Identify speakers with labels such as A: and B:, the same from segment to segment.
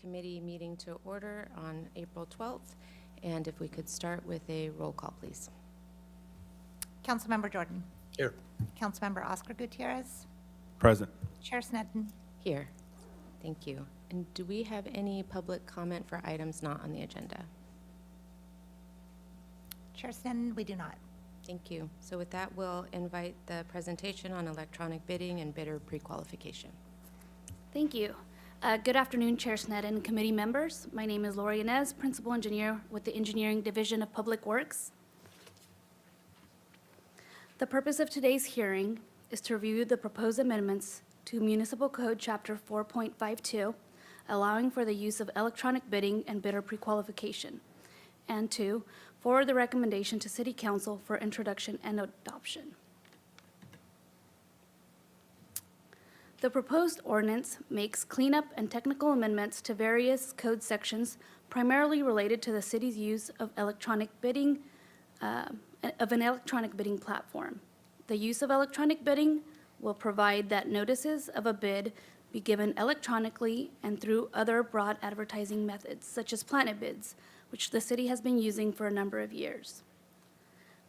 A: Committee meeting to order on April 12th. And if we could start with a roll call, please.
B: Councilmember Jordan.
C: Here.
B: Councilmember Oscar Gutierrez.
D: Present.
B: Chair Sneddon.
A: Here. Thank you. And do we have any public comment for items not on the agenda?
B: Chair Sneddon, we do not.
A: Thank you. So with that, we'll invite the presentation on electronic bidding and bidder pre-qualification.
E: Thank you. Good afternoon, Chair Sneddon and committee members. My name is Lori Inez, Principal Engineer with the Engineering Division of Public Works. The purpose of today's hearing is to review the proposed amendments to Municipal Code Chapter 4.52, allowing for the use of electronic bidding and bidder pre-qualification, and to forward the recommendation to City Council for introduction and adoption. The proposed ordinance makes cleanup and technical amendments to various code sections primarily related to the city's use of electronic bidding, of an electronic bidding platform. The use of electronic bidding will provide that notices of a bid be given electronically and through other broad advertising methods, such as planet bids, which the city has been using for a number of years.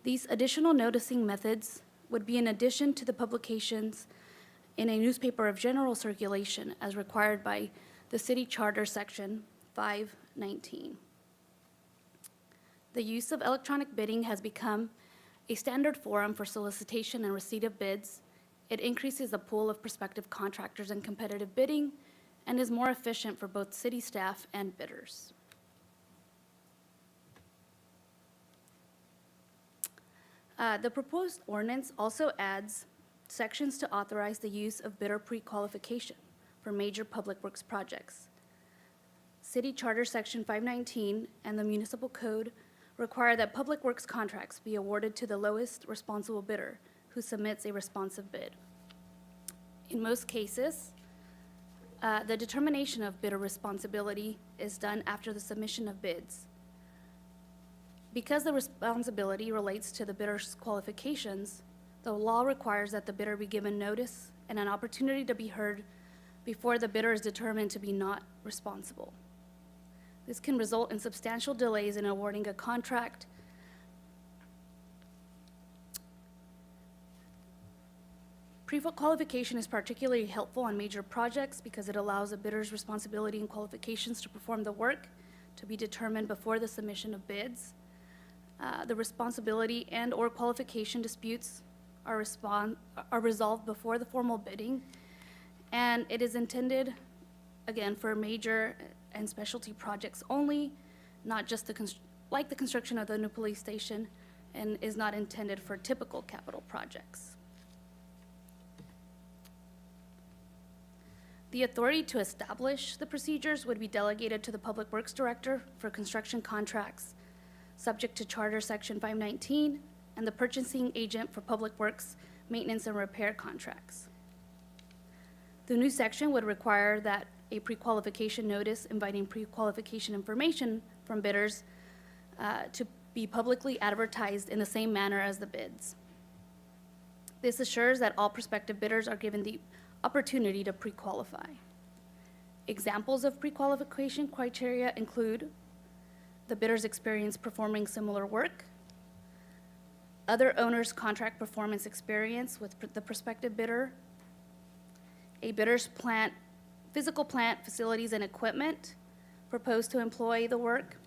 E: These additional noticing methods would be in addition to the publications in a newspaper of general circulation as required by the City Charter Section 519. The use of electronic bidding has become a standard forum for solicitation and receipt of bids. It increases the pool of prospective contractors in competitive bidding and is more efficient for both city staff and bidders. The proposed ordinance also adds sections to authorize the use of bidder pre-qualification for major public works projects. City Charter Section 519 and the Municipal Code require that public works contracts be awarded to the lowest responsible bidder who submits a responsive bid. In most cases, the determination of bidder responsibility is done after the submission of bids. Because the responsibility relates to the bidder's qualifications, the law requires that the bidder be given notice and an opportunity to be heard before the bidder is determined to be not responsible. This can result in substantial delays in awarding a contract. Pre-qualification is particularly helpful on major projects because it allows a bidder's responsibility and qualifications to perform the work to be determined before the submission of bids. The responsibility and/or qualification disputes are resolved before the formal bidding, and it is intended, again, for major and specialty projects only, not just like the construction of the new police station, and is not intended for typical capital projects. The authority to establish the procedures would be delegated to the Public Works Director for construction contracts, subject to Charter Section 519, and the purchasing agent for public works, maintenance, and repair contracts. The new section would require that a pre-qualification notice inviting pre-qualification information from bidders to be publicly advertised in the same manner as the bids. This assures that all prospective bidders are given the opportunity to pre-qualify. Examples of pre-qualification criteria include the bidder's experience performing similar work, other owner's contract performance experience with the prospective bidder, a bidder's physical plant, facilities, and equipment proposed to employ the work,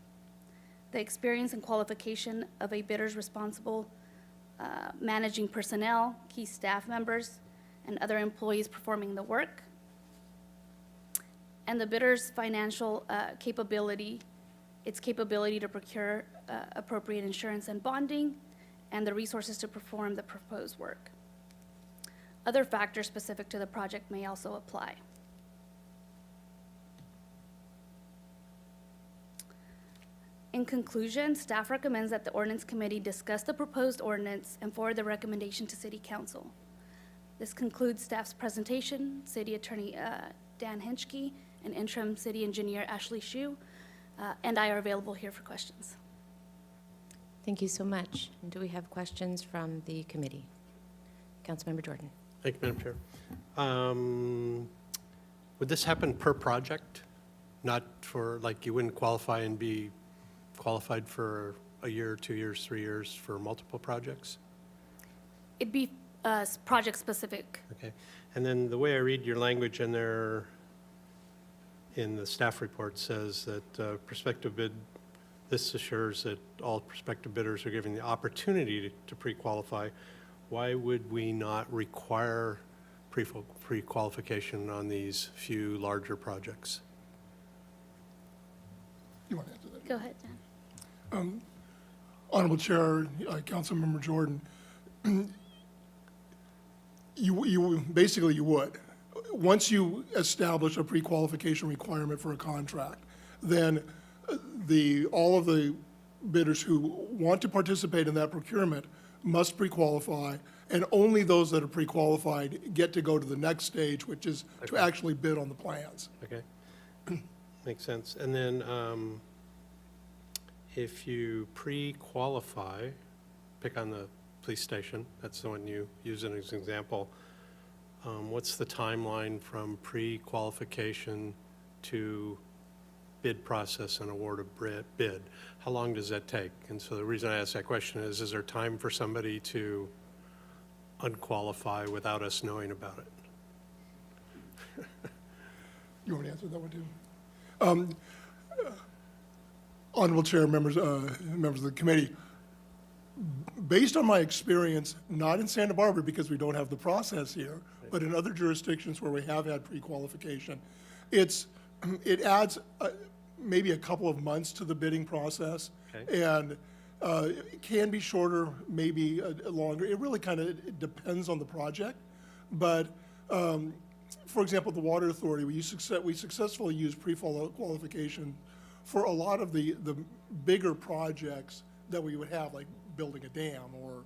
E: the experience and qualification of a bidder's responsible managing personnel, key staff members, and other employees performing the work, and the bidder's financial capability, its capability to procure appropriate insurance and bonding, and the resources to perform the proposed work. Other factors specific to the project may also apply. In conclusion, staff recommends that the Ordinance Committee discuss the proposed ordinance and forward the recommendation to City Council. This concludes staff's presentation. City Attorney Dan Henschke and Interim City Engineer Ashley Hsu and I are available here for questions.
A: Thank you so much. And do we have questions from the committee? Councilmember Jordan.
C: Thank you, Madam Chair. Would this happen per project? Not for, like, you wouldn't qualify and be qualified for a year, 2 years, 3 years for multiple projects?
E: It'd be project-specific.
C: Okay. And then the way I read your language in there, in the staff report, says that prospective bid, this assures that all prospective bidders are given the opportunity to pre-qualify. Why would we not require pre-qualification on these few larger projects?
D: You want to answer that?
E: Go ahead, Dan.
D: Honorable Chair, Councilmember Jordan, basically you would. Once you establish a pre-qualification requirement for a contract, then all of the bidders who want to participate in that procurement must pre-qualify, and only those that are pre-qualified get to go to the next stage, which is to actually bid on the plans.
C: Okay, makes sense. And then if you pre-qualify, pick on the police station, that's the one you use as an example, what's the timeline from pre-qualification to bid process and award of bid? How long does that take? And so the reason I ask that question is there time for somebody to unqualify without us knowing about it?
D: You want to answer that one too? Honorable Chair, members of the committee, based on my experience, not in Santa Barbara because we don't have the process here, but in other jurisdictions where we have had pre-qualification, it adds maybe a couple of months to the bidding process.
C: Okay.
D: And it can be shorter, maybe longer. It really kind of depends on the project. But for example, the Water Authority, we successfully use pre-qualification for a lot of the bigger projects that we would have, like building a dam or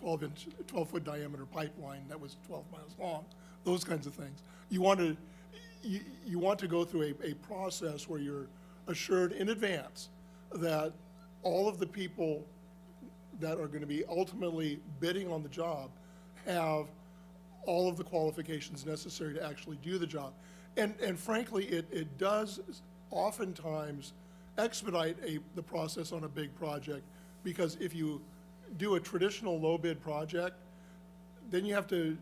D: 12-foot diameter pipeline that was 12 miles long, those kinds of things. You want to go through a process where you're assured in advance that all of the people that are going to be ultimately bidding on the job have all of the qualifications necessary to actually do the job. And frankly, it does oftentimes expedite the process on a big project, because if you do a traditional low bid project, then you have to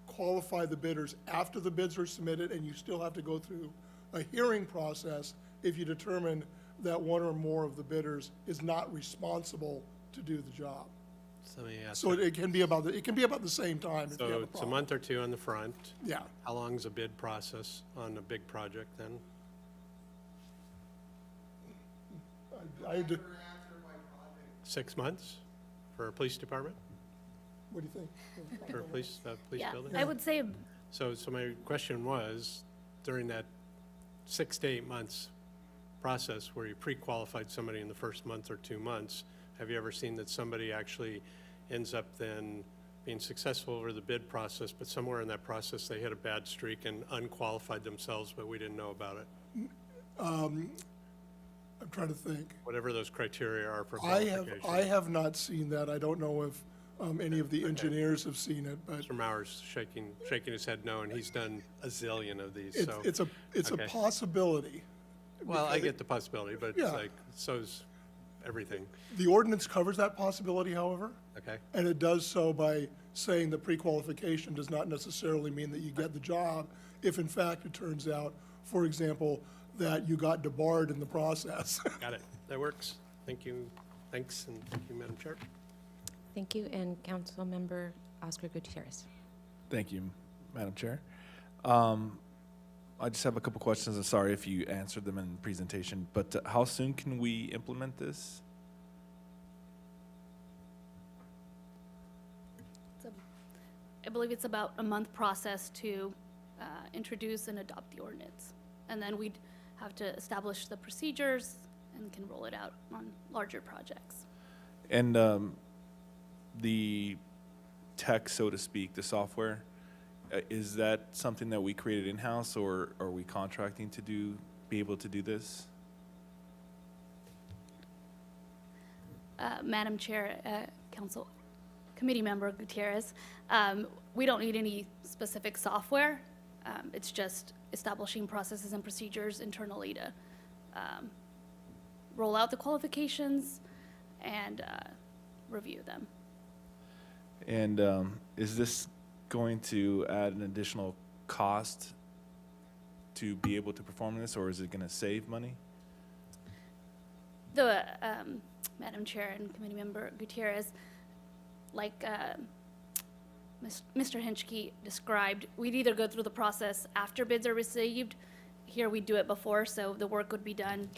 D: qualify the bidders after the bids are submitted, and you still have to go through a hearing process if you determine that one or more of the bidders is not responsible to do the job.
C: So let me ask
D: So
C: you.
D: it can be about the same time if you have
C: So
D: a
C: it's a
D: problem.
C: month or two on the front.
D: Yeah.
C: How long's a bid process on a big project then?
D: What do
C: 6 months for a police department,
D: you think?
C: for a police
E: Yeah,
C: building?
E: I would say
C: So my question was, during that 6 to 8 months process where you pre-qualified somebody in the first month or 2 months, have you ever seen that somebody actually ends up then being successful over the bid process, but somewhere in that process they hit a bad streak and unqualified themselves, but we didn't know about it?
D: I'm trying to think.
C: Whatever those criteria are for
D: I
C: qualification.
D: have not seen that. I don't know if any of the engineers have seen it, but
C: Mr. Mauer's shaking his head no, and he's done a zillion of these, so.
D: it's a
C: Okay.
D: possibility.
C: Well, I
D: because
C: get the possibility, but
D: Yeah.
C: it's like, so's everything,
D: The ordinance covers that possibility, however,
C: okay?
D: and it does so by saying that pre-qualification does not necessarily mean that you get the job if in fact it turns out, for example, that you got debarred in the process.
C: Got it. That works. Thank you. Thanks, and thank you, Madam Chair.
A: Thank you, and Councilmember Oscar Gutierrez.
F: Thank you, Madam Chair. I just have a couple questions. I'm sorry if you answered them in the presentation, but how soon can we implement this?
E: I believe it's about a month process to introduce and adopt the ordinance. And then we'd have to establish the procedures and can roll it out on larger projects.
F: And the tech, so to speak, the software, is that something that we created in-house, or are we contracting to be able to do this?
E: Madam Chair, Council Committee Member Gutierrez, we don't need any specific software. It's just establishing processes and procedures internally to roll out the qualifications and review them.
F: And is this going to add an additional cost to be able to perform this, or is it going to save money?
E: The Madam Chair and Committee Member Gutierrez, like Mr. Hinchke described, we'd either go through the process after bids are received. Here we do it before, so the work would be done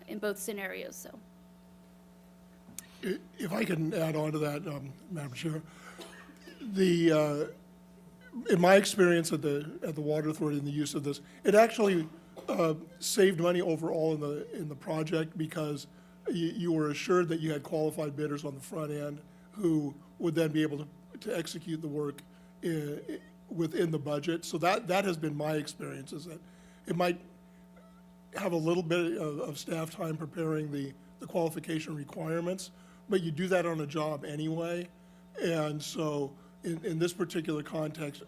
E: in both scenarios. So
D: If I can add on to that, Madam Chair, in my experience at the Water Authority and the use of this, it actually saved money overall in the project because you were assured that you had qualified bidders on the front end who would then be able to execute the work within the budget. So that has been my experience, is that it might have a little bit of staff time preparing the qualification requirements, but you do that on a job anyway. And so in this particular context,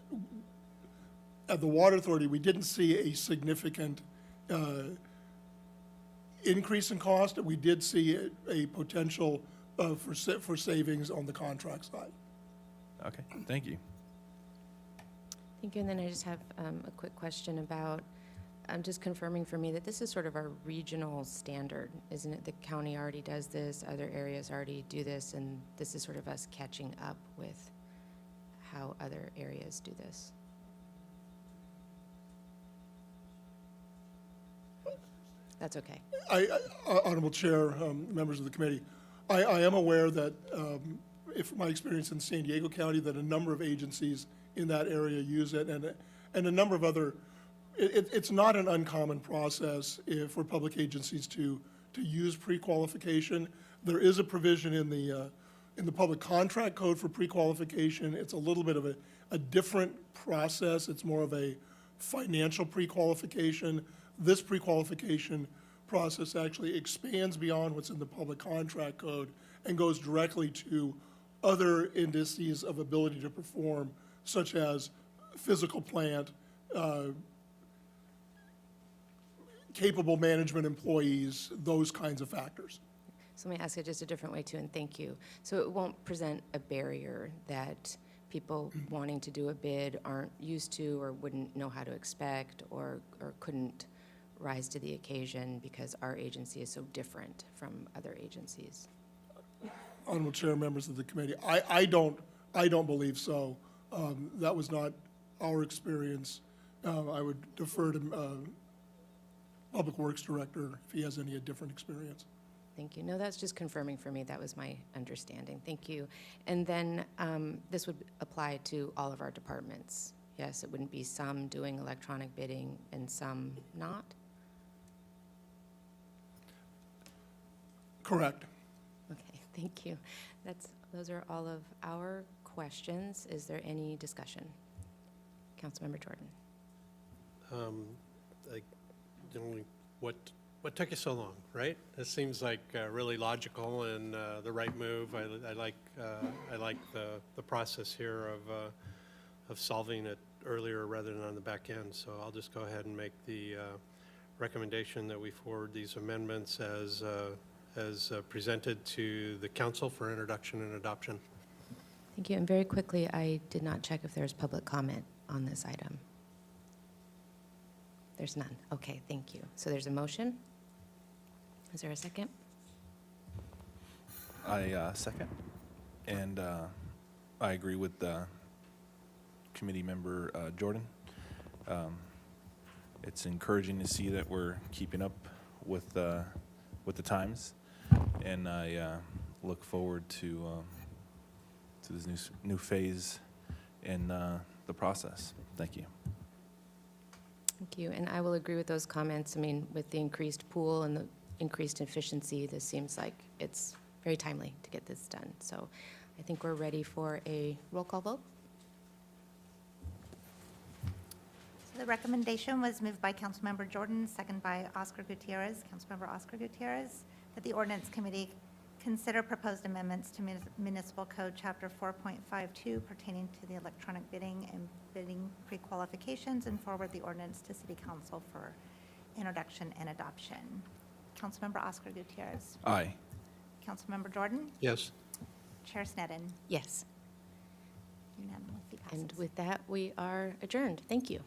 D: at the Water Authority, we didn't see a significant increase in cost. We did see a potential for savings on the contract side.
F: Okay, thank you.
A: Thank you. And then I just have a quick question about, just confirming for me that this is sort of our regional standard, isn't it? The county already does this, other areas already do this, and this is sort of us catching up with how other areas do this. That's okay.
D: Honorable Chair, members of the committee, I am aware that, if my experience in San Diego County, that a number of agencies in that area use it, and a number of other, it's not an uncommon process for public agencies to use pre-qualification. There is a provision in the public contract code for pre-qualification. It's a little bit of a different process. It's more of a financial pre-qualification. This pre-qualification process actually expands beyond what's in the public contract code and goes directly to other indices of ability to perform, such as physical plant, capable management employees, those kinds of factors.
A: So let me ask it just a different way too, and thank you. So it won't present a barrier that people wanting to do a bid aren't used to or wouldn't know how to expect or couldn't rise to the occasion because our agency is so different from other agencies?
D: Honorable Chair, members of the committee, I don't believe so. That was not our experience. I would defer to Public Works Director if he has any different experience.
A: Thank you. No, that's just confirming for me. That was my understanding. Thank you. And then this would apply to all of our departments. Yes, it wouldn't be some doing electronic bidding and some not?
D: Correct.
A: Okay, thank you. Those are all of our questions. Is there any discussion? Councilmember Jordan.
C: What took you so long, right? This seems like really logical and the right move. I like the process here of solving it earlier rather than on the back end. So I'll just go ahead and make the recommendation that we forward these amendments as presented to the council for introduction and adoption.
A: Thank you. And very quickly, I did not check if there's public comment on this item. There's none. Okay, thank you. So there's a motion. Is there a second?
F: I second, and I agree with committee member Jordan. It's encouraging to see that we're keeping up with the times, and I look forward to this new phase in the process. Thank you.
A: Thank you. And I will agree with those comments. I mean, with the increased pool and the increased efficiency, this seems like it's very timely to get this done. So I think we're ready for a roll call vote.
B: So the recommendation was moved by Councilmember Jordan, second by Oscar Gutierrez, Councilmember Oscar Gutierrez, that the Ordinance Committee Consider proposed amendments to Municipal Code Chapter 4.52 pertaining to the electronic bidding and bidding pre-qualifications, and forward the ordinance to City Council for introduction and adoption. Councilmember Oscar Gutierrez.
F: Aye.
B: Councilmember Jordan.
C: Yes.
B: Chair Sneddon.
A: Yes.
B: Unanimously passes.
A: And with that, we are adjourned. Thank you.